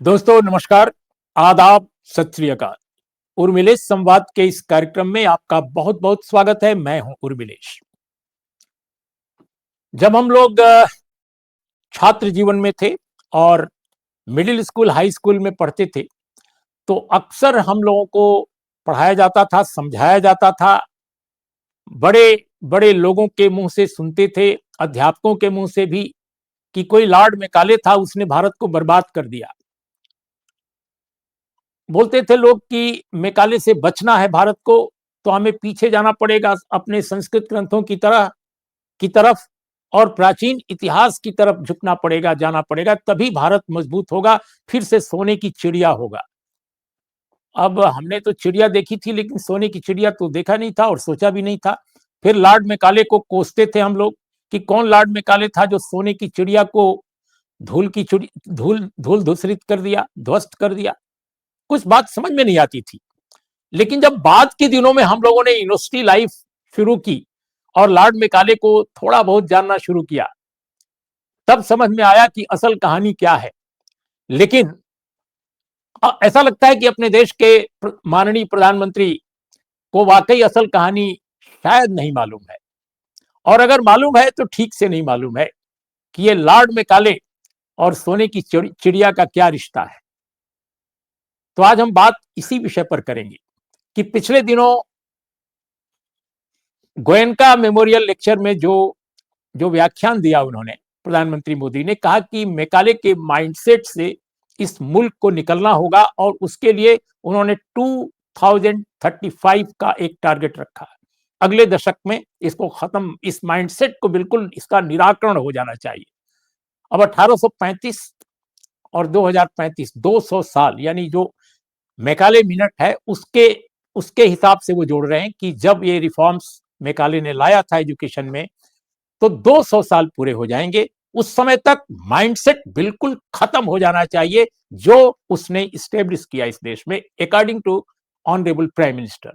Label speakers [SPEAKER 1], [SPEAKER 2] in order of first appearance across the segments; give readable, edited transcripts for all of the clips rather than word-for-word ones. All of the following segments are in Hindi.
[SPEAKER 1] दोस्तों नमस्कार, आदाब, सत श्री अकाल। उर्मिलेश संवाद के इस कार्यक्रम में आपका बहुत बहुत स्वागत है। मैं हूं उर्मिलेश। जब हम लोग छात्र जीवन में थे और मिडिल स्कूल हाई स्कूल में पढ़ते थे तो अक्सर हम लोगों को पढ़ाया जाता था, समझाया जाता था, बड़े बड़े लोगों के मुंह से सुनते थे, अध्यापकों के मुंह से भी, कि कोई लॉर्ड मैकाले था, उसने भारत को बर्बाद कर दिया। बोलते थे लोग कि मैकाले से बचना है भारत को तो हमें पीछे जाना पड़ेगा अपने संस्कृत ग्रंथों की तरफ और प्राचीन इतिहास की तरफ झुकना पड़ेगा, जाना पड़ेगा, तभी भारत मजबूत होगा, फिर से सोने की चिड़िया होगा। अब हमने तो चिड़िया देखी थी लेकिन सोने की चिड़िया तो देखा नहीं था और सोचा भी नहीं था। फिर लॉर्ड मैकाले को कोसते थे हम लोग कि कौन लॉर्ड मैकाले था जो सोने की चिड़िया को धूल धूल धूसरित कर दिया, ध्वस्त कर दिया। कुछ बात समझ में नहीं आती थी। लेकिन जब बाद के दिनों में हम लोगों ने यूनिवर्सिटी लाइफ शुरू की और लॉर्ड मैकाले को थोड़ा बहुत जानना शुरू किया, तब समझ में आया कि असल कहानी क्या है। लेकिन ऐसा लगता है कि अपने देश के माननीय प्रधानमंत्री को वाकई असल कहानी शायद नहीं मालूम है, और अगर मालूम है तो ठीक से नहीं मालूम है कि ये लॉर्ड मैकाले और सोने की चिड़िया का क्या रिश्ता है। तो आज हम बात इसी विषय पर करेंगे कि पिछले दिनों गोयनका मेमोरियल लेक्चर में जो जो व्याख्यान दिया उन्होंने, प्रधानमंत्री मोदी ने कहा कि मैकाले के माइंडसेट से इस मुल्क को निकलना होगा और उसके लिए उन्होंने 2035 का एक टारगेट रखा। अगले दशक में इसको खत्म, इस माइंडसेट को बिल्कुल इसका निराकरण हो जाना चाहिए। अब 1835 और 2035 200 साल, यानी जो मैकाले मिनट है उसके उसके हिसाब से वो जोड़ रहे हैं कि जब ये रिफॉर्म्स मैकाले ने लाया था एजुकेशन में तो 200 साल पूरे हो जाएंगे। उस समय तक माइंडसेट बिल्कुल खत्म हो जाना चाहिए जो उसने स्टेब्लिश किया इस देश में, according to honourable prime minister.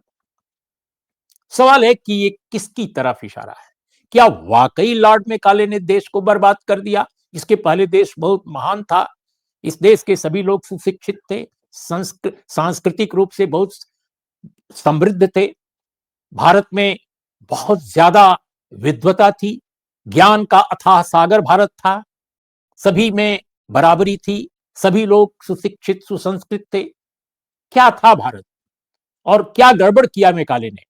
[SPEAKER 1] सवाल है कि ये किसकी तरफ इशारा है? क्या वाकई लॉर्ड मैकाले ने देश को बर्बाद कर दिया? इसके पहले देश बहुत महान था, इस देश के सभी लोग सुशिक्षित थे, सांस्कृतिक रूप से बहुत समृद्ध थे, भारत में बहुत ज्यादा विद्वता थी, ज्ञान का अथाह सागर भारत था, सभी में बराबरी थी, सभी लोग सुशिक्षित सुसंस्कृत थे। क्या था भारत और क्या गड़बड़ किया मैकाले ने?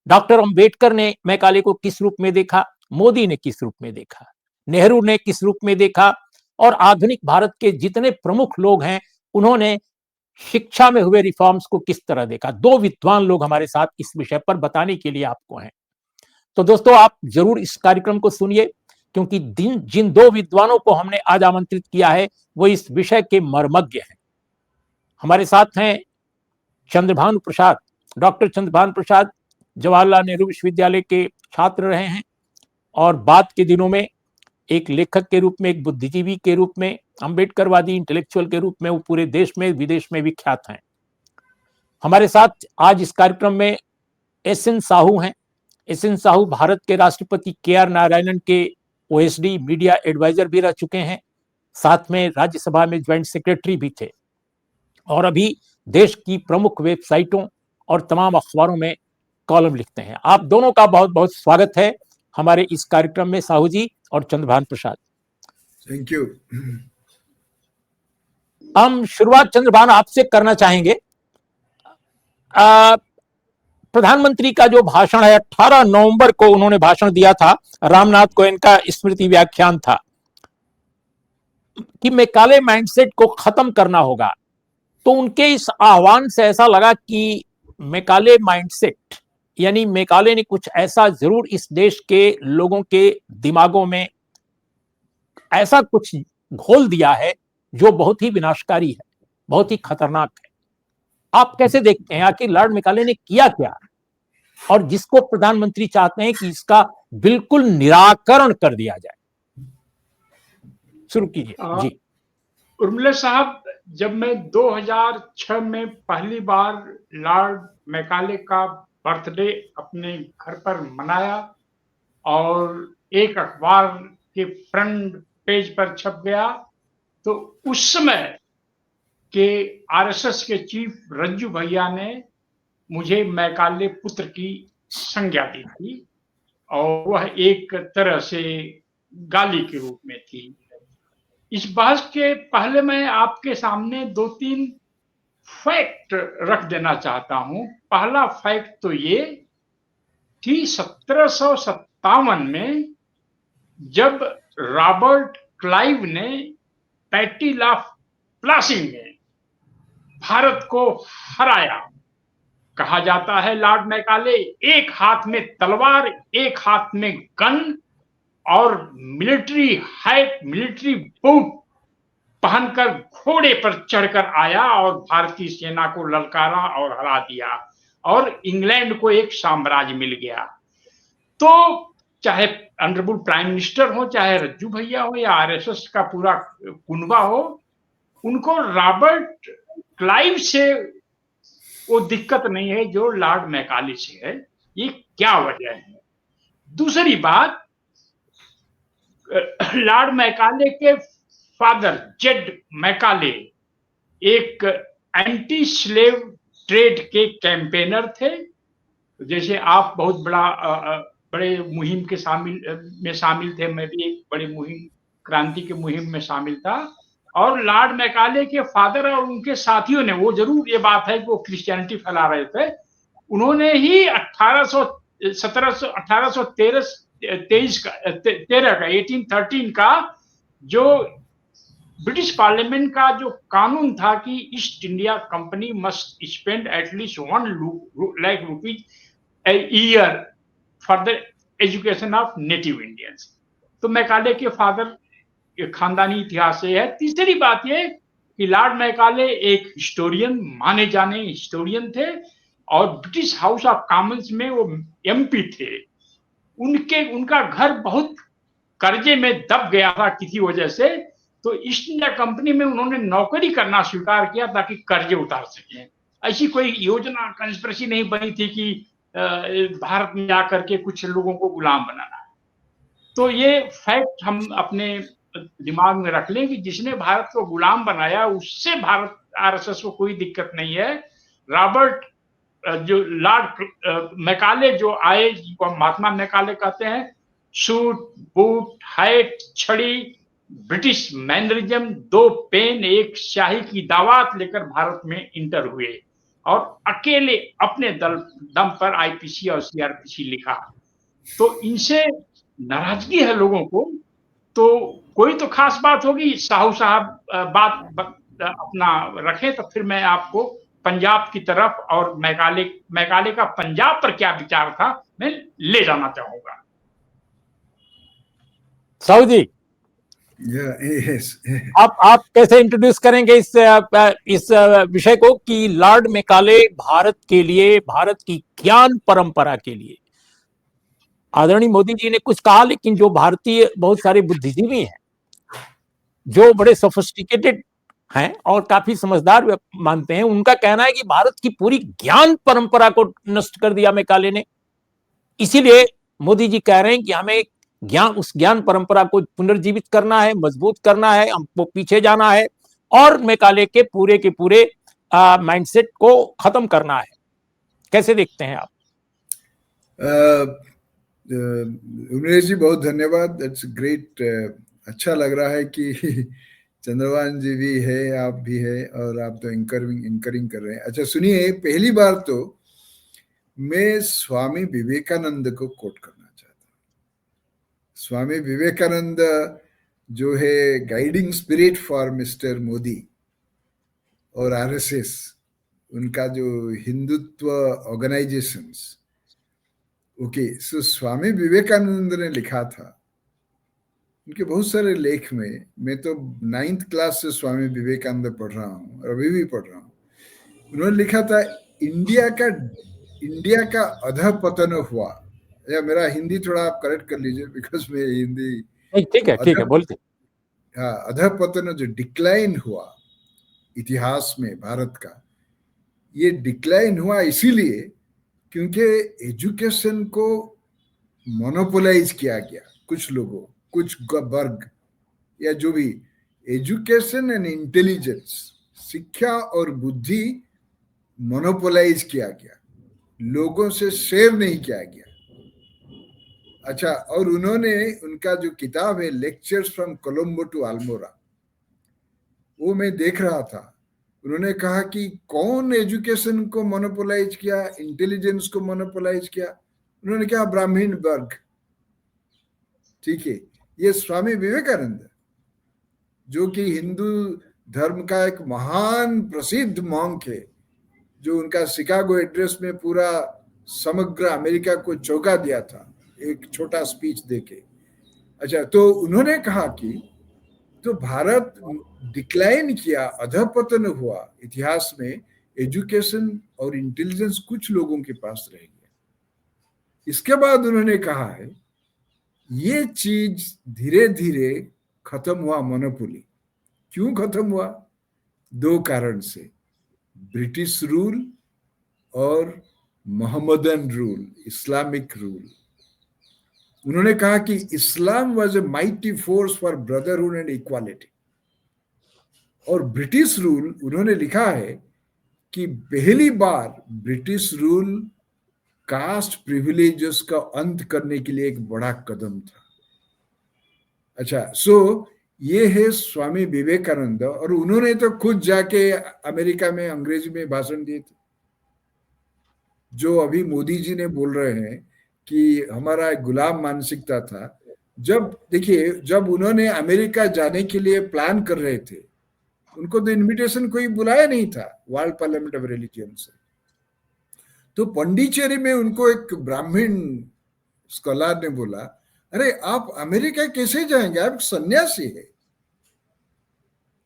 [SPEAKER 1] डॉक्टर अंबेडकर ने मैकाले को किस रूप में देखा, मोदी ने किस रूप में देखा, नेहरू ने किस रूप में देखा, और आधुनिक भारत के जितने प्रमुख लोग हैं उन्होंने शिक्षा में हुए रिफॉर्म्स को किस तरह देखा? दो विद्वान लोग हमारे साथ इस विषय पर बताने के लिए आपको हैं। तो दोस्तों आप जरूर इस कार्यक्रम को सुनिए, क्योंकि जिन दो विद्वानों को हमने आज आमंत्रित किया है वो इस विषय के मर्मज्ञ हैं। हमारे साथ हैं चंद्रभानु प्रसाद, डॉक्टर चंद्रभानु प्रसाद जवाहरलाल नेहरू विश्वविद्यालय के छात्र रहे हैं और बाद के दिनों में एक लेखक के रूप में, एक बुद्धिजीवी के रूप में, अम्बेडकरवादी इंटेलेक्चुअल के रूप में वो पूरे देश में विदेश में विख्यात हैं। हमारे साथ आज इस कार्यक्रम में एस एन साहू हैं। एस एन साहू भारत के राष्ट्रपति के आर नारायणन के ओएसडी मीडिया एडवाइजर भी रह चुके हैं, साथ में राज्यसभा में ज्वाइंट सेक्रेटरी भी थे और अभी देश की प्रमुख वेबसाइटों और तमाम अखबारों में कॉलम लिखते हैं। आप दोनों का बहुत बहुत स्वागत है हमारे इस कार्यक्रम में, साहू जी और चंद्रभानु प्रसाद।
[SPEAKER 2] Thank you.
[SPEAKER 1] हम शुरुआत चंद्रभानु आपसे करना चाहेंगे। प्रधानमंत्री का जो भाषण है 18 नवंबर को उन्होंने भाषण दिया था, रामनाथ कोविंद का स्मृति व्याख्यान था कि मैकाले माइंडसेट को खत्म करना होगा। तो उनके इस आह्वान से ऐसा लगा कि मैकाले माइंडसेट, यानी मैकाले ने कुछ ऐसा जरूर इस देश के लोगों के दिमागों में ऐसा कुछ घोल दिया है जो बहुत ही विनाशकारी है, बहुत ही खतरनाक है। आप कैसे देखते हैं आखिर लॉर्ड मैकाले ने किया क्या, और जिसको प्रधानमंत्री चाहते हैं कि इसका बिल्कुल निराकरण कर दिया जाए? शुरू कीजिए जी।
[SPEAKER 3] उर्मिला साहब, जब मैं 2006 में पहली बार लॉर्ड मैकाले का बर्थडे अपने घर पर मनाया और एक अखबार के फ्रंट पेज पर छप गया तो उस समय के आरएसएस के चीफ रज्जू भैया ने मुझे मैकाले पुत्र की संज्ञा दी थी और वह एक तरह से गाली के रूप में थी। इस बहस के पहले मैं आपके सामने 2-3 फैक्ट रख देना चाहता हूं। पहला फैक्ट तो ये कि 1757 में जब रॉबर्ट क्लाइव ने बैटल ऑफ प्लासी में भारत को हराया, कहा जाता है लॉर्ड मैकाले एक हाथ में तलवार, एक हाथ में गन और मिलिट्री हैट, मिलिट्री बूट पहनकर घोड़े पर चढ़कर आया और भारतीय सेना को ललकारा और हरा दिया और इंग्लैंड को एक साम्राज्य मिल गया। तो चाहे ऑनरेबल प्राइम मिनिस्टर हो, चाहे रज्जू भैया हो या आरएसएस का पूरा कुनबा हो, उनको रॉबर्ट क्लाइव से वो दिक्कत नहीं है जो लॉर्ड मैकाले से है। ये क्या वजह है? दूसरी बात, लॉर्ड मैकाले के फादर जेड मैकाले एक एंटी स्लेव ट्रेड के कैंपेनर थे। जैसे आप बहुत बड़े मुहिम के शामिल थे, मैं भी एक बड़ी मुहिम, क्रांति की मुहिम में शामिल था। और लॉर्ड मैकाले के फादर और उनके साथियों ने, वो जरूर ये बात है कि वो क्रिश्चियनिटी फैला रहे थे, उन्होंने ही 1813 का जो ब्रिटिश पार्लियामेंट का जो कानून था कि east India company must spend at least 1 lakh rupees a year for the education of native Indians. तो मैकाले के फादर खानदानी इतिहास से है। तीसरी बात ये कि लॉर्ड मैकाले एक हिस्टोरियन, माने जाने हिस्टोरियन थे और ब्रिटिश हाउस ऑफ कॉमन्स में वो एमपी थे। उनका घर बहुत कर्जे में दब गया था किसी वजह से, तो ईस्ट इंडिया कंपनी में उन्होंने नौकरी करना स्वीकार किया ताकि कर्जे उतार सकें। ऐसी कोई योजना, कंस्पिरेसी नहीं बनी थी कि भारत में जाकर के कुछ लोगों को गुलाम बनाना है। तो ये फैक्ट हम अपने दिमाग में रख लें कि जिसने भारत को गुलाम बनाया उससे भारत आरएसएस को कोई दिक्कत नहीं है। रॉबर्ट जो लॉर्ड मैकाले जो आए, जिनको महात्मा मैकाले कहते हैं, सूट बूट हैट छड़ी ब्रिटिश मैनरिज्म, 2 पेन एक स्याही की दावत लेकर भारत में इंटर हुए और अकेले अपने दम पर आईपीसी और सीआरपीसी लिखा। तो इनसे नाराजगी है लोगों को, तो कोई तो खास बात होगी। साहू साहब बात अपना रखें तो फिर मैं आपको पंजाब की तरफ और मैकाले का पंजाब पर क्या विचार था मैं ले जाना चाहूंगा।
[SPEAKER 1] साहू जी, आप कैसे इंट्रोड्यूस करेंगे इस विषय को कि लॉर्ड मैकाले भारत के लिए, भारत की ज्ञान परंपरा के लिए, आदरणीय मोदी जी ने कुछ कहा, लेकिन जो भारतीय बहुत सारे बुद्धिजीवी हैं जो बड़े सोफिस्टिकेटेड हैं और काफी समझदार मानते हैं, उनका कहना है कि भारत की पूरी ज्ञान परंपरा को नष्ट कर दिया मैकाले ने। इसीलिए मोदी जी कह रहे हैं कि हमें उस ज्ञान परंपरा को पुनर्जीवित करना है, मजबूत करना है, हमको पीछे जाना है और मैकाले के पूरे माइंडसेट को खत्म करना है। कैसे देखते हैं आप?
[SPEAKER 2] उमेश जी बहुत धन्यवाद, दैट्स ग्रेट। अच्छा लग रहा है कि चंद्रभान जी भी है, आप भी है और आप तो एंकरिंग कर रहे हैं। अच्छा सुनिए, पहली बार तो मैं स्वामी विवेकानंद को कोट करना चाहता हूँ। स्वामी विवेकानंद जो है guiding spirit for mister Modi और आरएसएस, उनका जो हिंदुत्व ऑर्गेनाइजेशंस, ओके, सो स्वामी विवेकानंद ने लिखा था, उनके बहुत सारे लेख में, मैं तो 9th क्लास से स्वामी विवेकानंद पढ़ रहा हूँ और अभी भी पढ़ रहा हूँ। उन्होंने लिखा था इंडिया का अधपतन हुआ, या मेरा हिंदी थोड़ा आप करेक्ट कर लीजिए बिकॉज मैं हिंदी
[SPEAKER 1] ठीक है बोलते।
[SPEAKER 2] हाँ, अधपतन जो डिक्लाइन हुआ इतिहास में भारत का, ये डिक्लाइन हुआ इसीलिए क्योंकि एजुकेशन को मोनोपोलाइज किया गया कुछ लोगों, कुछ वर्ग या जो भी, एजुकेशन एंड इंटेलिजेंस, शिक्षा और बुद्धि मोनोपोलाइज किया गया, लोगों से शेयर नहीं किया गया। अच्छा, और उन्होंने उनका जो किताब है lectures from Colombo to Almora, वो मैं देख रहा था। उन्होंने कहा कि कौन एजुकेशन को मोनोपोलाइज किया, इंटेलिजेंस को मोनोपोलाइज किया? उन्होंने कहा ब्राह्मण वर्ग। ठीक है, ये स्वामी विवेकानंद जो कि हिंदू धर्म का एक महान प्रसिद्ध मॉन्क है, जो उनका शिकागो एड्रेस में पूरा समग्र अमेरिका को चौंका दिया था एक छोटा स्पीच देके। अच्छा, तो उन्होंने कहा कि तो भारत डिक्लाइन किया, अधपतन हुआ इतिहास में, एजुकेशन और इंटेलिजेंस कुछ लोगों के पास रह गया। इसके बाद उन्होंने कहा है ये चीज धीरे धीरे खत्म हुआ, मोनोपोली। क्यों खत्म हुआ? दो कारण से, ब्रिटिश रूल और मोहम्मदन रूल, इस्लामिक रूल। उन्होंने कहा कि Islam was a mighty force for brotherhood and equality. और ब्रिटिश रूल, उन्होंने लिखा है कि पहली बार ब्रिटिश रूल कास्ट प्रिविलेजेस का अंत करने के लिए एक बड़ा कदम था। अच्छा, सो ये है स्वामी विवेकानंद, और उन्होंने तो खुद जाके अमेरिका में अंग्रेजी में भाषण दिए थे। जो अभी मोदी जी ने बोल रहे हैं कि हमारा एक गुलाम मानसिकता था, जब देखिए जब उन्होंने अमेरिका जाने के लिए प्लान कर रहे थे, उनको तो इनविटेशन कोई बुलाया नहीं था वर्ल्ड पार्लियामेंट ऑफ रिलीजियन से। तो पंडिचेरी में उनको एक ब्राह्मण स्कॉलर ने बोला, अरे आप अमेरिका कैसे जाएंगे, आप सन्यासी है।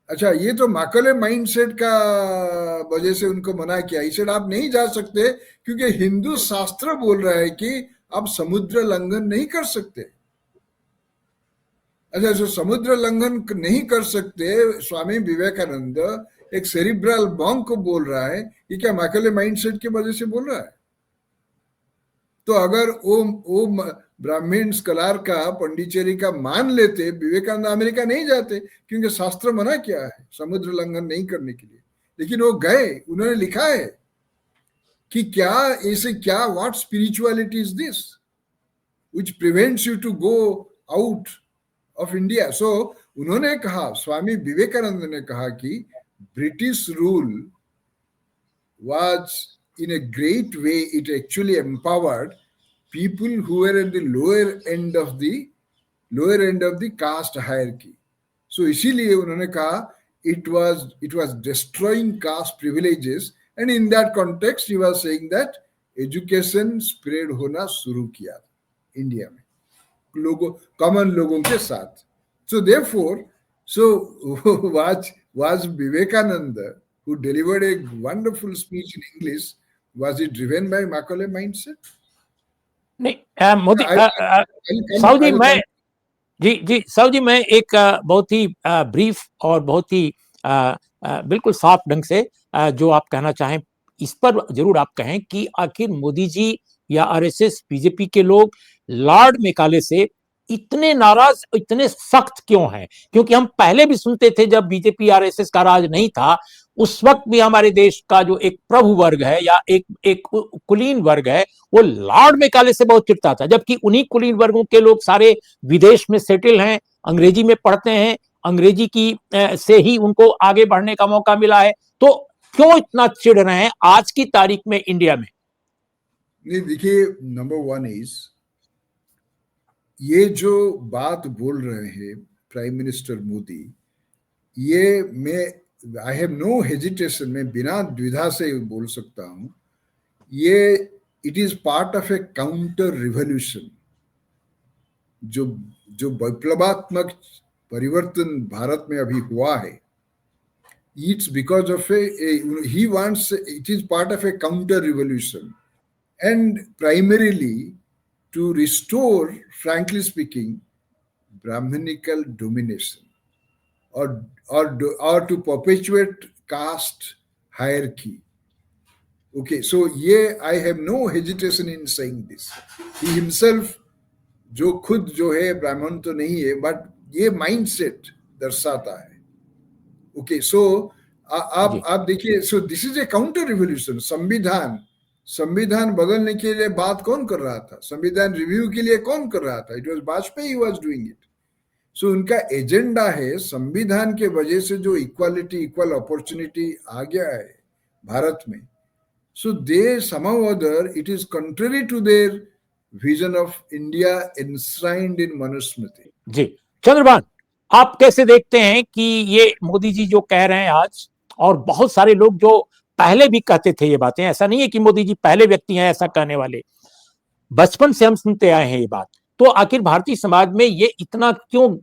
[SPEAKER 2] अच्छा, ये तो माकले माइंडसेट का वजह से उनको मना किया। इसे आप नहीं जा सकते क्योंकि हिंदू शास्त्र बोल रहा है कि आप समुद्र लंघन नहीं कर सकते। अच्छा, जो समुद्र लंघन नहीं कर सकते, स्वामी विवेकानंद एक सेरिब्रल बॉन्क को बोल रहा है, ये क्या माकले माइंडसेट की वजह से बोल रहा है? तो अगर वो ब्राह्मण स्कॉलर का पंडिचेरी का मान लेते, विवेकानंद अमेरिका नहीं जाते क्योंकि शास्त्र मना किया है समुद्र लंघन नहीं करने के लिए। लेकिन वो गए, उन्होंने लिखा है कि क्या ऐसे, क्या what spirituality is this which prevents you to go out of India. So उन्होंने कहा, स्वामी विवेकानंद ने कहा कि British rule was in a great way, it actually empowered people who were at the lower end of the caste hierarchy. So इसीलिए उन्होंने कहा it was destroying caste privileges, and in that context he was saying that education spread होना शुरू किया इंडिया में लोगों, कॉमन लोगों के साथ। So therefore, was Vivekananda, who delivered a wonderful speech in English, was it driven by Macaulay mindset?
[SPEAKER 1] नहीं, मोदी साहु जी, मैं जी साहु जी, मैं एक बहुत ही ब्रीफ और बहुत ही बिल्कुल साफ ढंग से जो आप कहना चाहें इस पर जरूर आप कहें कि आखिर मोदी जी या आरएसएस बीजेपी के लोग लॉर्ड मेकाले से इतने नाराज, इतने सख्त क्यों हैं? क्योंकि हम पहले भी सुनते थे जब बीजेपी आरएसएस का राज नहीं था, उस वक्त भी हमारे देश का जो एक प्रभु वर्ग है या एक कुलीन वर्ग है, वो लॉर्ड मेकाले से बहुत चिढ़ता था, जबकि उन्हीं कुलीन वर्गों के लोग सारे विदेश में सेटल हैं, अंग्रेजी में पढ़ते हैं, अंग्रेजी की से ही उनको आगे बढ़ने का मौका मिला है। तो क्यों इतना चिढ़ रहे हैं आज की तारीख में इंडिया में?
[SPEAKER 2] नहीं, देखिए, नंबर वन इज ये जो बात बोल रहे हैं प्राइम मिनिस्टर मोदी, ये मैं आई हैव नो हेजिटेशन, मैं बिना द्विधा से बोल सकता हूं, ये it is part of A counter revolution. जो विप्लवात्मक परिवर्तन भारत में अभी हुआ है, it's because of he wants, it is part of A counter revolution and primarily to restore, frankly speaking, Brahminical domination or to perpetuate caste hierarchy. Okay, so I have no hesitation in saying this. He himself, जो खुद जो है ब्राह्मण तो नहीं है, बट ये माइंडसेट दर्शाता है। ओके, सो आप देखिए, so this is a counter revolution. संविधान बदलने के लिए बात कौन कर रहा था? संविधान रिव्यू के लिए कौन कर रहा था? It was Vajpayee was doing it. So उनका एजेंडा है, संविधान के वजह से जो इक्वालिटी, इक्वल अपॉर्चुनिटी आ गया है भारत में, सो दे somehow or other it is contrary to their vision of India enshrined in Manusmriti।
[SPEAKER 1] जी चंद्रभान, आप कैसे देखते हैं कि ये मोदी जी जो कह रहे हैं आज, और बहुत सारे लोग जो पहले भी कहते थे ये बातें, ऐसा नहीं है कि मोदी जी पहले व्यक्ति हैं ऐसा कहने वाले, बचपन से हम सुनते आए हैं ये बात, तो आखिर भारतीय समाज में ये इतना क्यों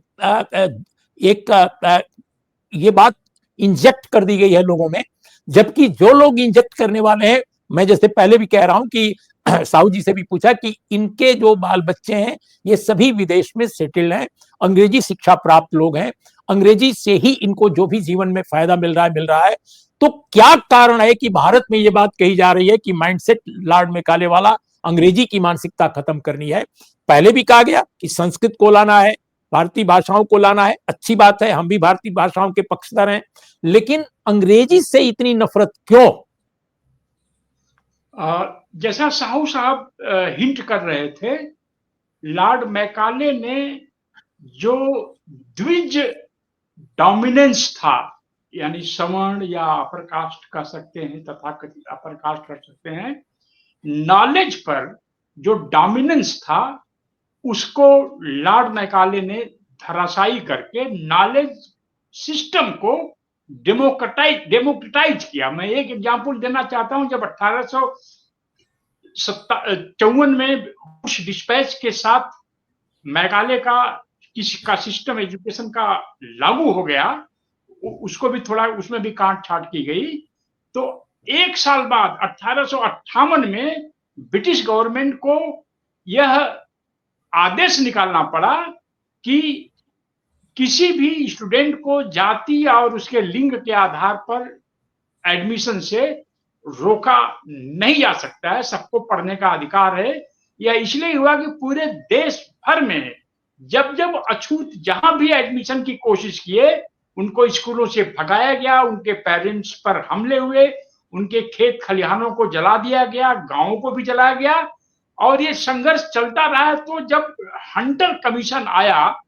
[SPEAKER 1] ये बात इंजेक्ट कर दी गई है लोगों में, जबकि जो लोग इंजेक्ट करने वाले हैं, मैं जैसे पहले भी कह रहा हूं कि साहू जी से भी पूछा कि इनके जो बाल बच्चे हैं ये सभी विदेश में सेटल्ड हैं, अंग्रेजी शिक्षा प्राप्त लोग हैं, अंग्रेजी से ही इनको जो भी जीवन में फायदा मिल रहा है। तो क्या कारण है कि भारत में ये बात कही जा रही है कि माइंडसेट लॉर्ड मैकाले वाला, अंग्रेजी की मानसिकता खत्म करनी है? पहले भी कहा गया कि संस्कृत को लाना है, भारतीय भाषाओं को लाना है, अच्छी बात है, हम भी भारतीय भाषाओं के पक्षधर हैं, लेकिन अंग्रेजी से इतनी नफरत क्यों?
[SPEAKER 3] जैसा साहू साहब हिंट कर रहे थे, लॉर्ड मैकाले ने जो द्विज डोमिनेंस था, यानी सवर्ण या अपर कास्ट कह सकते हैं, तथाकथित अपर कास्ट कर सकते हैं, नॉलेज पर जो डोमिनेंस था उसको लॉर्ड मैकाले ने धराशायी करके नॉलेज सिस्टम को डेमोक्रेटाइज किया। मैं एक एग्जांपल देना चाहता हूं, जब 1854 में बुश डिस्पैच के साथ मैकाले का सिस्टम एजुकेशन का लागू हो गया, उसको भी थोड़ा उसमें भी काट छाट की गई, तो एक साल बाद 1858 में ब्रिटिश गवर्नमेंट को यह आदेश निकालना पड़ा कि किसी भी स्टूडेंट को जाति और उसके लिंग के आधार पर एडमिशन से रोका नहीं जा सकता है, सबको पढ़ने का अधिकार है। यह इसलिए हुआ कि पूरे देश भर में जब जब अछूत जहां भी एडमिशन की कोशिश किए, उनको स्कूलों से भगाया गया, उनके पेरेंट्स पर हमले हुए, उनके खेत खलिहानों को जला दिया गया, गांवों को भी जलाया गया, और ये संघर्ष चलता रहा। तो जब हंटर कमीशन आया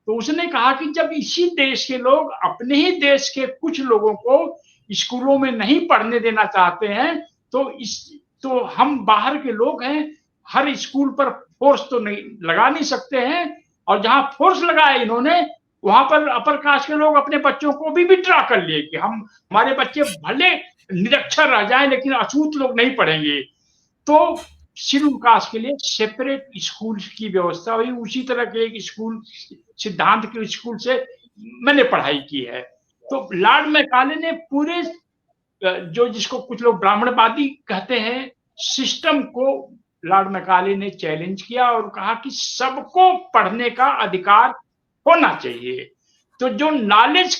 [SPEAKER 3] तो उसने कहा कि जब इसी देश के लोग अपने ही देश के कुछ लोगों को स्कूलों में नहीं पढ़ने देना चाहते हैं, तो हम बाहर के लोग हैं, हर स्कूल पर फोर्स तो नहीं लगा नहीं सकते हैं, और जहां फोर्स लगाया इन्होंने, वहां पर अपर कास्ट के लोग अपने बच्चों को भी विड्रॉ कर लिए कि हमारे बच्चे भले निरक्षर रह जाएं लेकिन अछूत लोग नहीं पढ़ेंगे। तो शेड्यूल कास्ट के लिए सेपरेट स्कूल की व्यवस्था हुई। उसी तरह के एक स्कूल, सिद्धांत के स्कूल से मैंने पढ़ाई की है। तो लॉर्ड मैकाले ने पूरे जो जिसको कुछ लोग ब्राह्मणवादी कहते हैं सिस्टम को लॉर्ड मैकाले ने चैलेंज किया और कहा कि सबको पढ़ने का अधिकार होना चाहिए। तो जो नॉलेज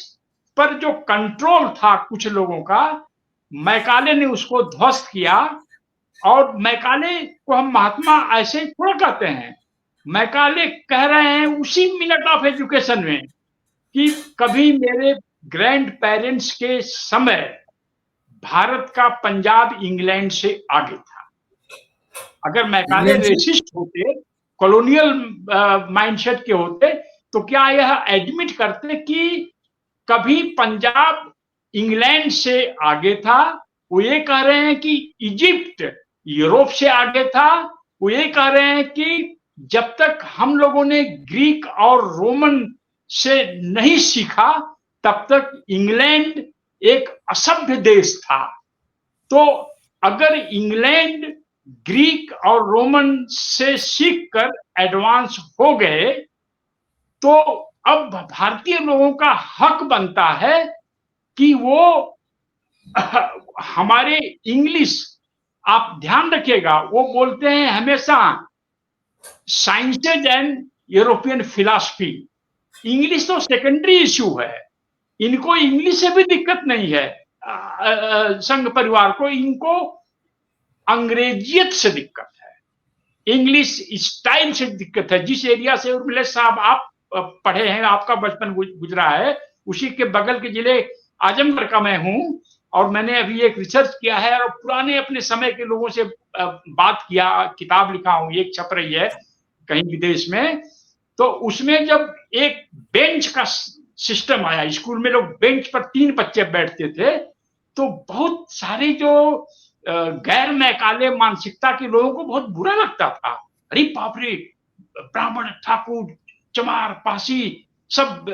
[SPEAKER 3] पर जो कंट्रोल था कुछ लोगों का, मैकाले ने उसको ध्वस्त किया। और मैकाले को हम महात्मा ऐसे थोड़ा कहते हैं, मैकाले कह रहे हैं उसी मिनट ऑफ एजुकेशन में कि कभी मेरे ग्रैंड पेरेंट्स के समय भारत का पंजाब इंग्लैंड से आगे था। अगर मैकाले रेसिस्ट होते, कॉलोनियल माइंडसेट के होते, तो क्या यह एडमिट करते कि कभी पंजाब इंग्लैंड से आगे था? वो ये कह रहे हैं कि इजिप्ट यूरोप से आगे था। वो ये कह रहे हैं कि जब तक हम लोगों ने ग्रीक और रोमन से नहीं सीखा तब तक इंग्लैंड एक असभ्य देश था। तो अगर इंग्लैंड ग्रीक और रोमन से सीखकर एडवांस हो गए, तो अब भारतीय लोगों का हक बनता है कि वो हमारे इंग्लिश, आप ध्यान रखिएगा, वो बोलते हैं हमेशा sciences and European philosophy. English तो सेकेंडरी इश्यू है, इनको इंग्लिश से भी दिक्कत नहीं है संघ परिवार को, इनको अंग्रेजियत से दिक्कत है, इंग्लिश स्टाइल से दिक्कत है। जिस एरिया से उर्मिलेश साहब आप पढ़े हैं, आपका बचपन गुजरा है, उसी के बगल के जिले आजमगढ़ का मैं हूँ और मैंने अभी एक रिसर्च किया है और पुराने अपने समय के लोगों से बात किया, किताब लिखा हूँ, एक छप रही है कहीं विदेश में। तो उसमें जब एक बेंच का सिस्टम आया, स्कूल में लोग बेंच पर 3 बच्चे बैठते थे, तो बहुत सारे जो गैर मैकाले मानसिकता के लोगों को बहुत बुरा लगता था। अरे बाप रे, ब्राह्मण, ठाकुर, चमार, पासी सब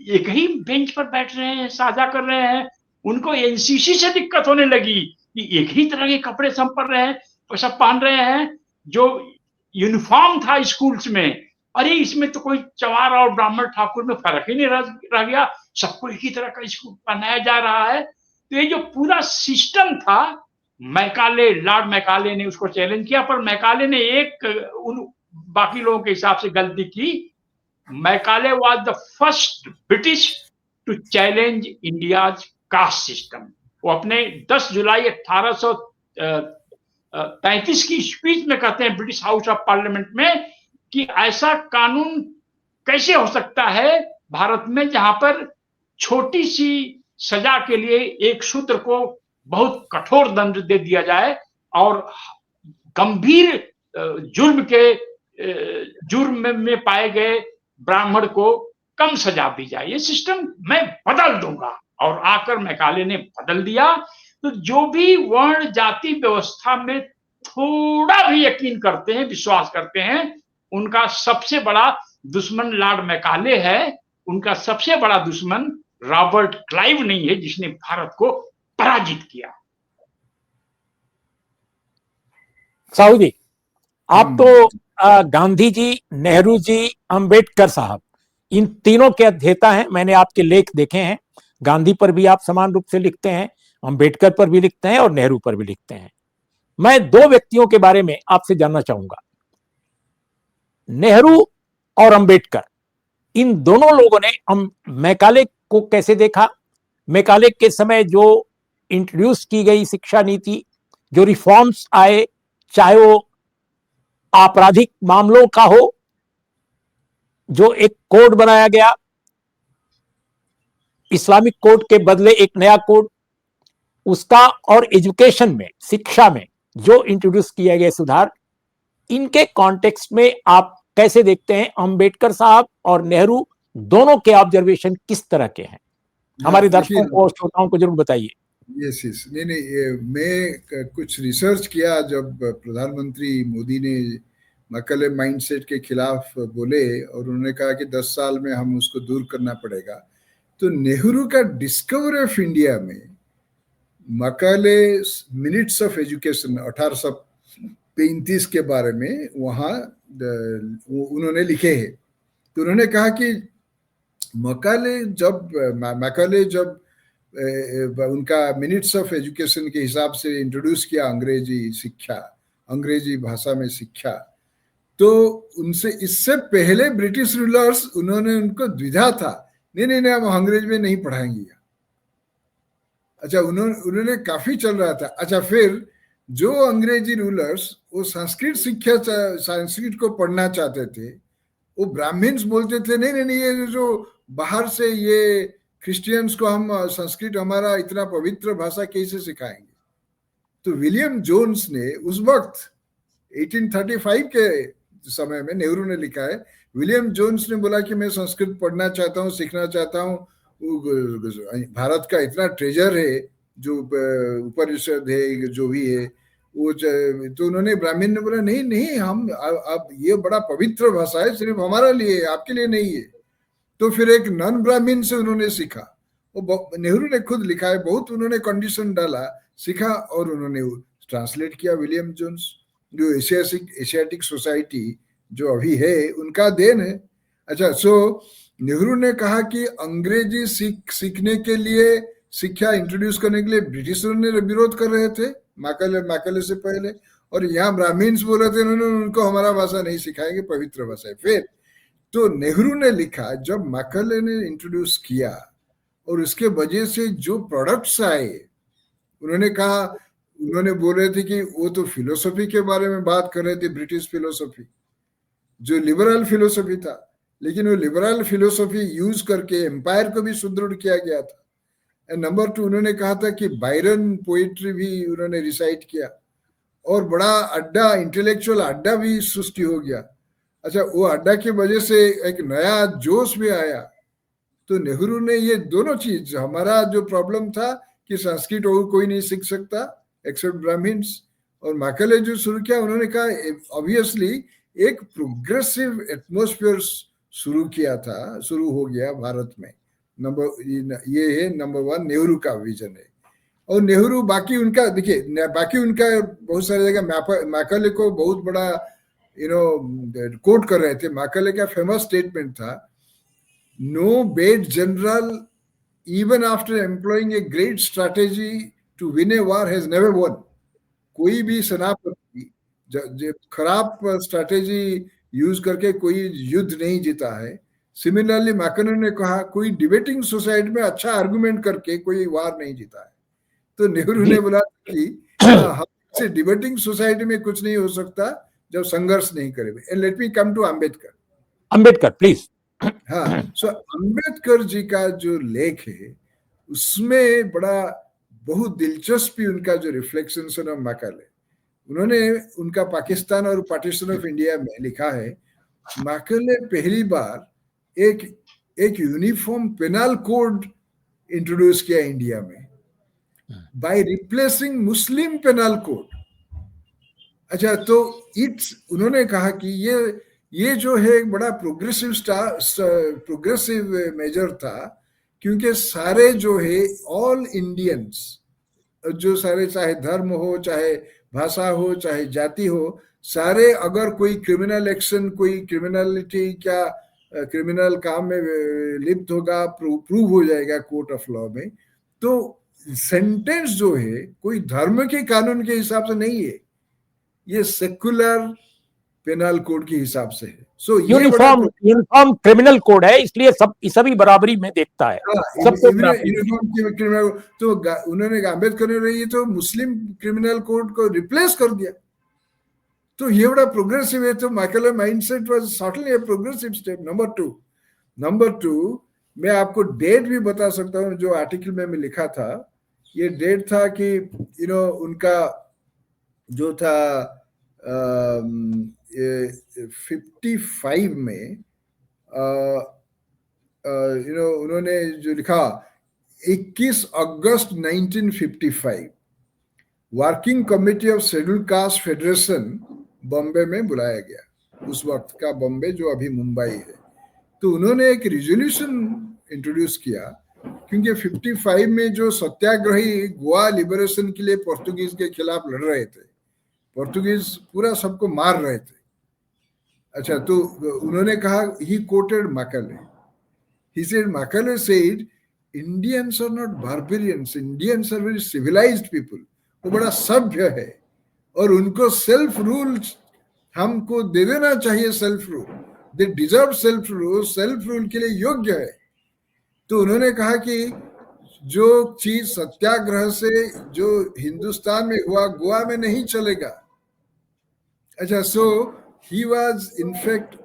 [SPEAKER 3] एक ही बेंच पर बैठ रहे हैं, साझा कर रहे हैं। उनको एनसीसी से दिक्कत होने लगी कि एक ही तरह के कपड़े सब पहन रहे हैं, सब पहन रहे हैं, जो यूनिफॉर्म था स्कूल्स में। अरे इसमें तो कोई चमार और ब्राह्मण ठाकुर में फर्क ही नहीं रह गया, सबको एक ही तरह का स्कूल पहनाया जा रहा है। तो ये जो पूरा सिस्टम था, मैकाले, लॉर्ड मैकाले ने उसको चैलेंज किया, पर मैकाले ने एक उन बाकी लोगों के हिसाब से गलती की। Macaulay was the first British to challenge India's caste system. वो अपने 10 जुलाई 1833 की स्पीच में कहते हैं ब्रिटिश हाउस ऑफ पार्लियामेंट में कि ऐसा कानून कैसे हो सकता है भारत में जहां पर छोटी सी सजा के लिए एक शूद्र को बहुत कठोर दंड दे दिया जाए और गंभीर जुर्म में पाए गए ब्राह्मण को कम सजा दी जाए, ये सिस्टम मैं बदल दूंगा। और आकर मैकाले ने बदल दिया। तो जो भी वर्ण जाति व्यवस्था में थोड़ा भी यकीन करते हैं, विश्वास करते हैं, उनका सबसे बड़ा दुश्मन लॉर्ड मैकाले है। उनका सबसे बड़ा दुश्मन रॉबर्ट क्लाइव नहीं है, जिसने भारत को पराजित किया।
[SPEAKER 1] साहू जी, आप तो गांधी जी, नेहरू जी, अंबेडकर साहब, इन तीनों के अध्येता हैं। मैंने आपके लेख देखे हैं। गांधी पर भी आप समान रूप से लिखते हैं, अंबेडकर पर भी लिखते हैं और नेहरू पर भी लिखते हैं। मैं 2 व्यक्तियों के बारे में आपसे जानना चाहूंगा, नेहरू और अंबेडकर। इन दोनों लोगों ने मैकाले को कैसे देखा? मैकाले के समय जो इंट्रोड्यूस की गई शिक्षा नीति, जो रिफॉर्म्स आए, चाहे वो आपराधिक मामलों का हो, जो एक कोड बनाया गया, इस्लामिक कोड के बदले एक नया कोड, उसका, और एजुकेशन में, शिक्षा में जो इंट्रोड्यूस किया गया सुधार, इनके कॉन्टेक्स्ट में आप कैसे देखते हैं? अंबेडकर साहब और नेहरू दोनों के ऑब्जर्वेशन किस तरह के हैं? हमारे दर्शकों को, श्रोताओं को जरूर बताइए।
[SPEAKER 2] यस यस, नहीं, मैं कुछ रिसर्च किया जब प्रधानमंत्री मोदी ने मैकाले माइंडसेट के खिलाफ बोले और उन्होंने कहा कि 10 साल में हम उसको दूर करना पड़ेगा। तो नेहरू का डिस्कवरी ऑफ इंडिया में मैकाले मिनट्स ऑफ एजुकेशन 1835 के बारे में वहाँ उन्होंने लिखे हैं। तो उन्होंने कहा कि मैकाले जब उनका मिनट्स ऑफ एजुकेशन के हिसाब से इंट्रोड्यूस किया अंग्रेजी शिक्षा, अंग्रेजी भाषा में शिक्षा, तो उनसे इससे पहले ब्रिटिश रूलर्स, उन्होंने उनको द्विधा था, नहीं हम अंग्रेजी में नहीं पढ़ाएंगे। अच्छा, उन्होंने काफी चल रहा था। अच्छा, फिर जो अंग्रेजी रूलर्स वो संस्कृत को पढ़ना चाहते थे, वो ब्राह्मण्स बोलते थे नहीं, ये जो बाहर से ये क्रिश्चियंस को हम संस्कृत हमारा इतना पवित्र भाषा कैसे सिखाएंगे? तो विलियम जोन्स ने उस वक्त 1835 के समय में, नेहरू ने लिखा है, विलियम जोन्स ने बोला कि मैं संस्कृत पढ़ना चाहता हूँ, सीखना चाहता हूँ, भारत का इतना ट्रेजर है, जो उपनिषद है, जो भी है वो। तो उन्होंने, ब्राह्मण ने बोला नहीं हम अब ये बड़ा पवित्र भाषा है, सिर्फ हमारा लिए, आपके लिए नहीं है। तो फिर एक नॉन ब्राह्मण से उन्होंने सीखा। वो नेहरू ने खुद लिखा है, बहुत उन्होंने कंडीशन डाला, सीखा और उन्होंने ट्रांसलेट किया। विलियम जोन्स जो एशियाटिक सोसाइटी जो अभी है, उनका देन है। अच्छा, सो नेहरू ने कहा कि अंग्रेजी सीखने के लिए, शिक्षा इंट्रोड्यूस करने के लिए ब्रिटिशरों ने विरोध कर रहे थे मैकाले से पहले, और यहाँ ब्राह्मण्स बोल रहे थे उनको हमारा भाषा नहीं सिखाएंगे, पवित्र भाषा है। फिर तो नेहरू ने लिखा, जब मैकाले ने इंट्रोड्यूस किया और उसके वजह से जो प्रोडक्ट्स आए, उन्होंने कहा, उन्होंने बोल रहे थे कि वो तो फिलोसफी के बारे में बात कर रहे थे, ब्रिटिश फिलोसफी जो लिबरल फिलोसफी था, लेकिन वो लिबरल फिलोसफी यूज करके एम्पायर को भी सुदृढ़ किया गया था। नंबर 2 उन्होंने कहा था कि बायरन पोइट्री भी उन्होंने रिसाइट किया और बड़ा अड्डा, इंटेलेक्चुअल अड्डा भी सृष्टि हो गया। अच्छा, वो अड्डा की वजह से एक नया जोश भी आया। तो नेहरू ने ये दोनों चीज, हमारा जो प्रॉब्लम था कि संस्कृत और कोई नहीं सीख सकता एक्सेप्ट ब्राह्मण्स, और मैकाले जो शुरू किया, उन्होंने कहा ऑब्वियसली एक प्रोग्रेसिव एटमॉस्फेयर शुरू हो गया भारत में। ये है नंबर 1 नेहरू का विजन है। और नेहरू बाकी उनका देखिए, बाकी उनका बहुत सारी जगह मैकाले को बहुत बड़ा कोट कर रहे थे। मैकाले का फेमस स्टेटमेंट था, no bad general even after employing a great strategy to win a war has never won. कोई भी सेनापति खराब स्ट्रैटेजी यूज करके कोई युद्ध नहीं जीता है। सिमिलरली मैकनन ने कहा, कोई डिबेटिंग सोसाइटी में अच्छा आर्गुमेंट करके कोई वार नहीं जीता है। तो नेहरू ने बोला कि हमसे डिबेटिंग सोसाइटी में कुछ नहीं हो सकता जब संघर्ष नहीं करेंगे। And let me come to
[SPEAKER 1] Ambedkar please.
[SPEAKER 2] हाँ, सो अंबेडकर जी का जो लेख है उसमें बड़ा बहुत दिलचस्पी उनका जो रिफ्लेक्शंस ऑन मैकाले, उन्होंने उनका पाकिस्तान और पार्टीशन ऑफ इंडिया में लिखा है, मैकाले पहली बार एक यूनिफॉर्म पेनल कोड इंट्रोड्यूस किया इंडिया में by replacing Muslim penal code. अच्छा, तो उन्होंने कहा कि ये जो है एक बड़ा प्रोग्रेसिव मेजर था, क्योंकि सारे जो है ऑल इंडियंस, जो सारे चाहे धर्म हो, चाहे भाषा हो, चाहे जाति हो, सारे अगर कोई क्रिमिनल एक्शन, कोई क्रिमिनलिटी क्या क्रिमिनल काम में लिप्त होगा, प्रूव हो जाएगा कोर्ट ऑफ लॉ में, तो सेंटेंस जो है कोई धर्म के कानून के हिसाब से नहीं है, ये सेकुलर पेनल कोड के हिसाब से है। सो
[SPEAKER 1] यूनिफॉर्म क्रिमिनल कोड है, इसलिए सभी बराबरी में देखता है।
[SPEAKER 2] क्रिमिनल, तो उन्होंने अम्बेडकर ने ये तो मुस्लिम क्रिमिनल कोड को रिप्लेस कर दिया। तो ये बड़ा प्रोग्रेसिव है। तो Macaulay mindset was certainly a progressive step. Number two मैं आपको डेट भी बता सकता हूँ, जो आर्टिकल में मैं लिखा था। ये डेट था कि उनका जो था 55 में उन्होंने जो लिखा, 21 अगस्त 1955 working committee of scheduled caste federation Bombay में बुलाया गया, उस वक्त का बॉम्बे जो अभी मुंबई है। तो उन्होंने एक रिजोल्यूशन इंट्रोड्यूस किया, क्योंकि 55 में जो सत्याग्रही गोवा लिबरेशन के लिए पोर्तुगीज के खिलाफ लड़ रहे थे, पोर्तुगीज पूरा सबको मार रहे थे। अच्छा, तो उन्होंने कहा, he quoted Macaulay, he said, Macaulay said, Indians are not barbarians, Indians are very civilised people. वो बड़ा सभ्य है और उनको सेल्फ रूल हमको दे देना चाहिए, self rule, they deserve self rule, self rule के लिए योग्य है। तो उन्होंने कहा कि जो चीज सत्याग्रह से जो हिंदुस्तान में हुआ, गोवा में नहीं चलेगा। अच्छा, सो ही वाज इनफैक्ट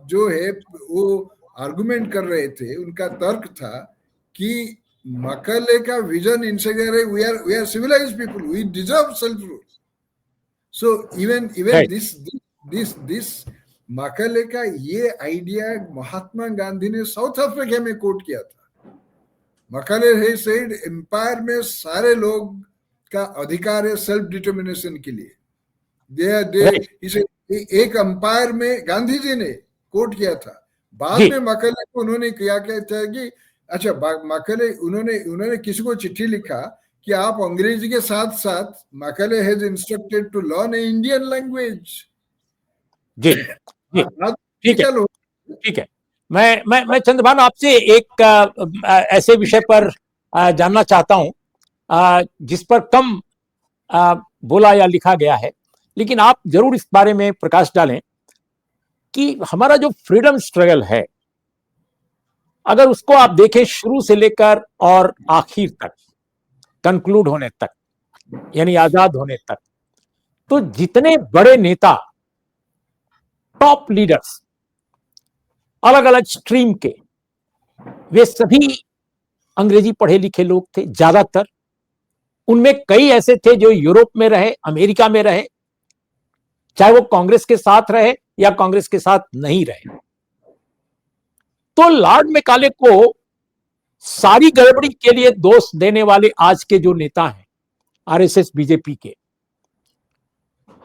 [SPEAKER 2] जो है वो आर्गुमेंट कर रहे थे, उनका तर्क था कि मैकाले का विजन इनसे कह रहे, we are civilised people, we deserve self rule. So even this Macaulay का ये आइडिया महात्मा गांधी ने साउथ अफ्रीका में कोट किया था। मैकाले है सेड, एम्पायर में सारे लोग का अधिकार है सेल्फ डिटर्मिनेशन के लिए। एक अंपायर में गांधी जी ने कोट किया था। बाद में मैकाले को उन्होंने क्या कहता है कि अच्छा, मैकाले उन्होंने किसी को चिट्ठी लिखा कि आप अंग्रेजी के साथ साथ Macaulay has instructed to learn Indian language.
[SPEAKER 1] जी ठीक है। मैं चंद्रभान आपसे एक ऐसे विषय पर जानना चाहता हूं जिस पर कम बोला या लिखा गया है, लेकिन आप जरूर इस बारे में प्रकाश डालें कि हमारा जो फ्रीडम स्ट्रगल है, अगर उसको आप देखें शुरू से लेकर और आखिर तक, कंक्लूड होने तक, यानी आजाद होने तक, तो जितने बड़े नेता, टॉप लीडर्स अलग अलग स्ट्रीम के, वे सभी अंग्रेजी पढ़े लिखे लोग थे ज्यादातर। उनमें कई ऐसे थे जो यूरोप में रहे, अमेरिका में रहे, चाहे वो कांग्रेस के साथ रहे या कांग्रेस के साथ नहीं रहे। तो लॉर्ड मैकाले को सारी गड़बड़ी के लिए दोष देने वाले आज के जो नेता हैं आरएसएस बीजेपी के,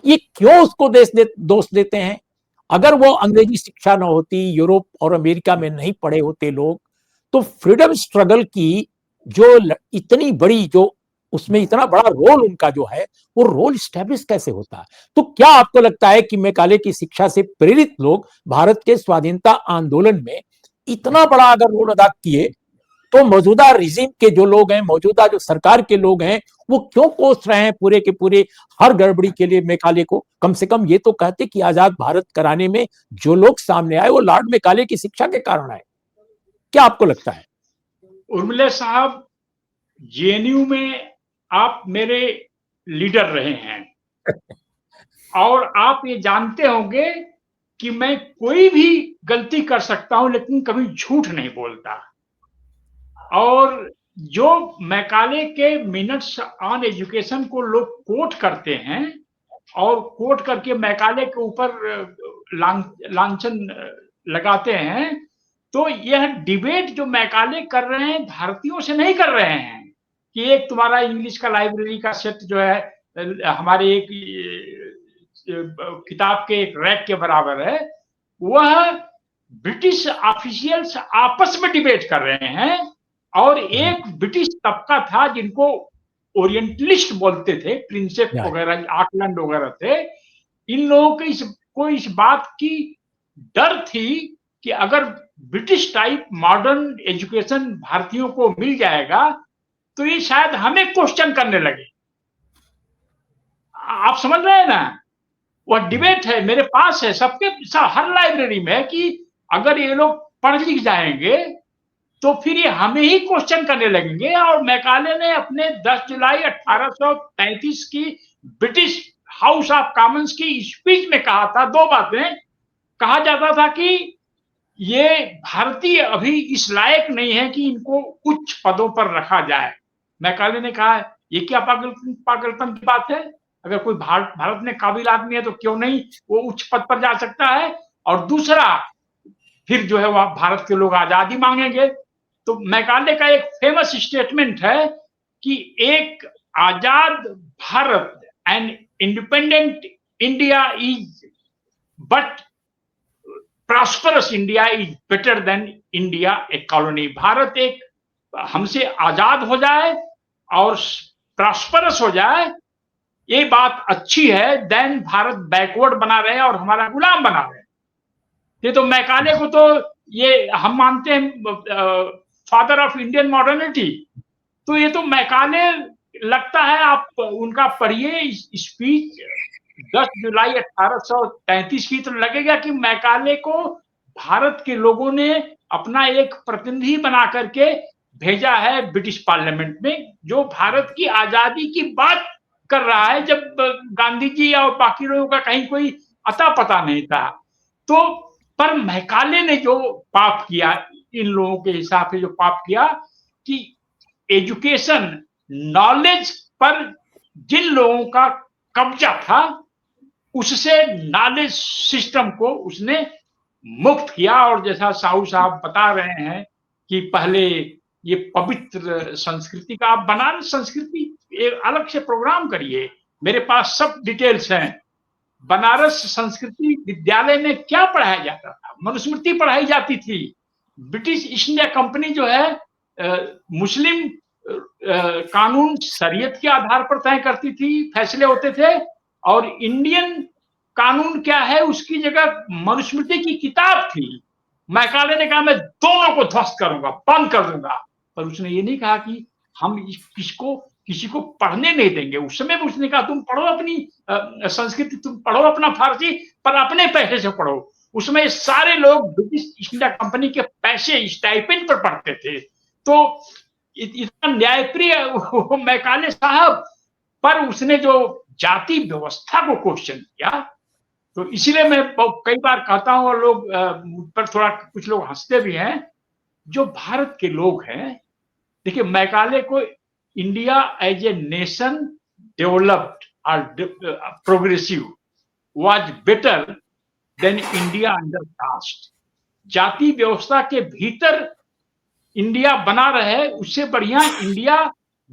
[SPEAKER 1] ये क्यों उसको दोष देते हैं? अगर वो अंग्रेजी शिक्षा न होती, यूरोप और अमेरिका में नहीं पढ़े होते लोग, तो फ्रीडम स्ट्रगल की जो इतनी बड़ी, जो उसमें इतना बड़ा रोल उनका जो है, वो रोल स्टैब्लिश कैसे होता? तो क्या आपको लगता है कि मैकाले की शिक्षा से प्रेरित लोग भारत के स्वाधीनता आंदोलन में इतना बड़ा अगर रोल अदा किए, तो मौजूदा रिजीम के जो लोग हैं, मौजूदा जो सरकार के लोग हैं, वो क्यों कोस रहे हैं पूरे के पूरे हर गड़बड़ी के लिए मैकाले को? कम से कम ये तो कहते कि आजाद भारत कराने में जो लोग सामने आए वो लॉर्ड मैकाले की शिक्षा के कारण आए। क्या आपको लगता है?
[SPEAKER 3] उर्मिला साहब, जेएनयू में आप मेरे लीडर रहे हैं और आप ये जानते होंगे कि मैं कोई भी गलती कर सकता हूं लेकिन कभी झूठ नहीं बोलता। और जो मैकाले के मिनट्स ऑन एजुकेशन को लोग कोट करते हैं और कोट करके मैकाले के ऊपर लांछन लगाते हैं, तो यह डिबेट जो मैकाले कर रहे हैं भारतीयों से नहीं कर रहे हैं कि एक तुम्हारा इंग्लिश का लाइब्रेरी का सेट जो है हमारे एक किताब के एक रैक के बराबर है, वह ब्रिटिश ऑफिशियल्स आपस में डिबेट कर रहे हैं। और एक ब्रिटिश तबका था जिनको ओरिएंटलिस्ट बोलते थे, प्रिंसेप वगैरह, आकलैंड वगैरह थे। इन लोगों को इस बात की डर थी कि अगर ब्रिटिश टाइप मॉडर्न एजुकेशन भारतीयों को मिल जाएगा तो ये शायद हमें क्वेश्चन करने लगे। आप समझ रहे हैं ना? वह डिबेट है, मेरे पास है, सबके हर लाइब्रेरी में है कि अगर ये लोग पढ़ लिख जाएंगे तो फिर ये हमें ही क्वेश्चन करने लगेंगे। और मैकाले ने अपने 10 जुलाई 1833 की ब्रिटिश हाउस ऑफ कॉमन्स की स्पीच में कहा था, दो बातें कहा जाता था कि ये भारतीय अभी इस लायक नहीं है कि इनको उच्च पदों पर रखा जाए। मैकाले ने कहा ये क्या पागलपन की बात है, अगर कोई भारत में काबिल आदमी है तो क्यों नहीं वो उच्च पद पर जा सकता है। और दूसरा, फिर जो है वह भारत के लोग आजादी मांगेंगे। तो मैकाले का एक फेमस स्टेटमेंट है कि एक आजाद Bharat and independent India is but prosperous India is better than India a colony. Bharat एक हमसे आजाद हो जाए और प्रॉस्परस हो जाए, ये बात अच्छी है, देन भारत बैकवर्ड बना रहे और हमारा गुलाम बना रहे। ये तो मैकाले को तो ये हम मानते हैं फादर ऑफ इंडियन मॉडर्निटी। तो ये तो मैकाले लगता है, आप उनका पढ़िए स्पीच 10 जुलाई 1833 की, तो लगेगा कि मैकाले को भारत के लोगों ने अपना एक प्रतिनिधि बना करके भेजा है ब्रिटिश पार्लियामेंट में, जो भारत की आजादी की बात कर रहा है, जब गांधी जी और बाकी लोगों का कहीं कोई अता पता नहीं था। तो पर मैकाले ने जो पाप किया, इन लोगों के हिसाब से जो पाप किया कि एजुकेशन, नॉलेज पर जिन लोगों का कब्जा था, उससे नॉलेज सिस्टम को उसने मुक्त किया। और जैसा साहू साहब बता रहे हैं कि पहले ये पवित्र संस्कृति का, आप बनारस संस्कृति एक अलग से प्रोग्राम करिए, मेरे पास सब डिटेल्स हैं। बनारस संस्कृति विद्यालय में क्या पढ़ाया जाता था? मनुस्मृति पढ़ाई जाती थी। ब्रिटिश ईस्ट इंडिया कंपनी जो है मुस्लिम कानून शरीयत के आधार पर तय करती थी, फैसले होते थे। और इंडियन कानून क्या है, उसकी जगह मनुस्मृति की किताब थी। मैकाले ने कहा मैं दोनों को ध्वस्त करूंगा, बंद कर दूंगा। पर उसने ये नहीं कहा कि हम किसी को पढ़ने नहीं देंगे। उस समय भी उसने कहा तुम पढ़ो अपनी संस्कृति, तुम पढ़ो अपना फारसी, पर अपने पैसे से पढ़ो। उसमें सारे लोग ब्रिटिश ईस्ट इंडिया कंपनी के पैसे स्टाइपेंड पर पढ़ते थे। तो इतना न्यायप्रिय मैकाले साहब, पर उसने जो जाति व्यवस्था को क्वेश्चन किया, तो इसीलिए मैं कई बार कहता हूं, और लोग पर थोड़ा कुछ लोग हंसते भी हैं, जो भारत के लोग हैं, देखिए मैकाले को India as a nation developed और progressive was better than India under caste. जाति व्यवस्था के भीतर इंडिया बना रहे उससे बढ़िया इंडिया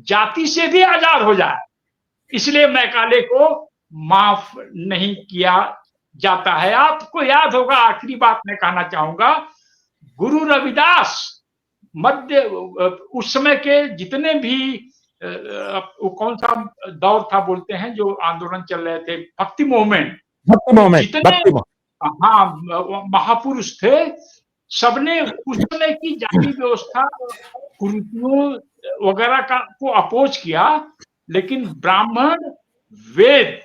[SPEAKER 3] जाति से भी आजाद हो जाए, इसलिए मैकाले को माफ नहीं किया जाता है। आपको याद होगा, आखिरी बात मैं कहना चाहूंगा, गुरु रविदास मध्य उस समय के जितने भी कौन सा दौर था बोलते हैं जो आंदोलन चल रहे थे, भक्ति मूवमेंट, जितने हाँ महापुरुष थे, सबने उस समय की जाति व्यवस्था कुरीतियों वगैरह का को अपोज किया, लेकिन ब्राह्मण वेद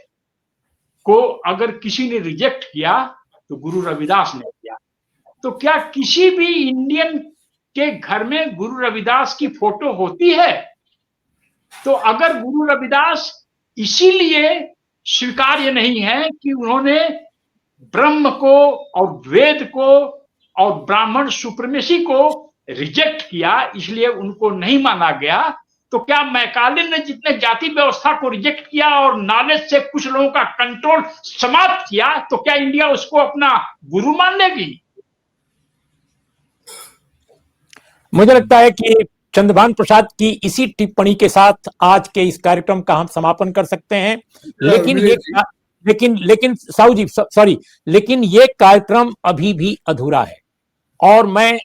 [SPEAKER 3] को अगर किसी ने रिजेक्ट किया तो गुरु रविदास ने किया। तो क्या किसी भी इंडियन के घर में गुरु रविदास की फोटो होती है? तो अगर गुरु रविदास इसीलिए स्वीकार्य नहीं है कि उन्होंने ब्रह्म को और वेद को और ब्राह्मण सुप्रीमेसी को रिजेक्ट किया, इसलिए उनको नहीं माना गया, तो क्या मैकाले ने जितने जाति व्यवस्था को रिजेक्ट किया और नॉलेज से कुछ लोगों का कंट्रोल समाप्त किया, तो क्या इंडिया उसको अपना गुरु मान लेगी?
[SPEAKER 1] मुझे लगता है कि चंद्रभान प्रसाद की इसी टिप्पणी के साथ आज के इस कार्यक्रम का हम समापन कर सकते हैं। लेकिन साहू जी सॉरी, लेकिन ये कार्यक्रम अभी भी अधूरा है और मैं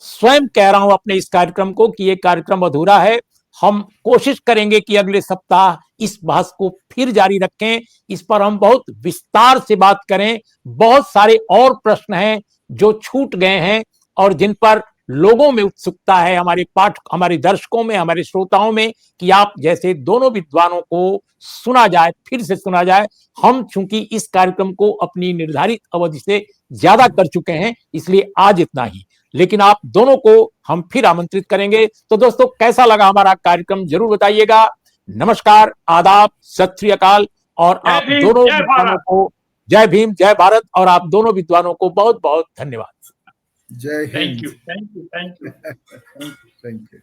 [SPEAKER 1] स्वयं कह रहा हूं अपने इस कार्यक्रम को कि ये कार्यक्रम अधूरा है। हम कोशिश करेंगे कि अगले सप्ताह इस बहस को फिर जारी रखें, इस पर हम बहुत विस्तार से बात करें। बहुत सारे और प्रश्न हैं जो छूट गए हैं और जिन पर लोगों में उत्सुकता है, हमारे दर्शकों में, हमारे श्रोताओं में, कि आप जैसे दोनों विद्वानों को सुना जाए, फिर से सुना जाए। हम चूंकि इस कार्यक्रम को अपनी निर्धारित अवधि से ज्यादा कर चुके हैं, इसलिए आज इतना ही, लेकिन आप दोनों को हम फिर आमंत्रित करेंगे। तो दोस्तों, कैसा लगा हमारा कार्यक्रम जरूर बताइएगा। नमस्कार, आदाब, सत श्री अकाल, और आप दोनों विद्वानों को जय भीम, जय भारत, और आप दोनों विद्वानों को बहुत बहुत धन्यवाद।
[SPEAKER 2] जय Hind.
[SPEAKER 3] Thank you.
[SPEAKER 2] Thank you.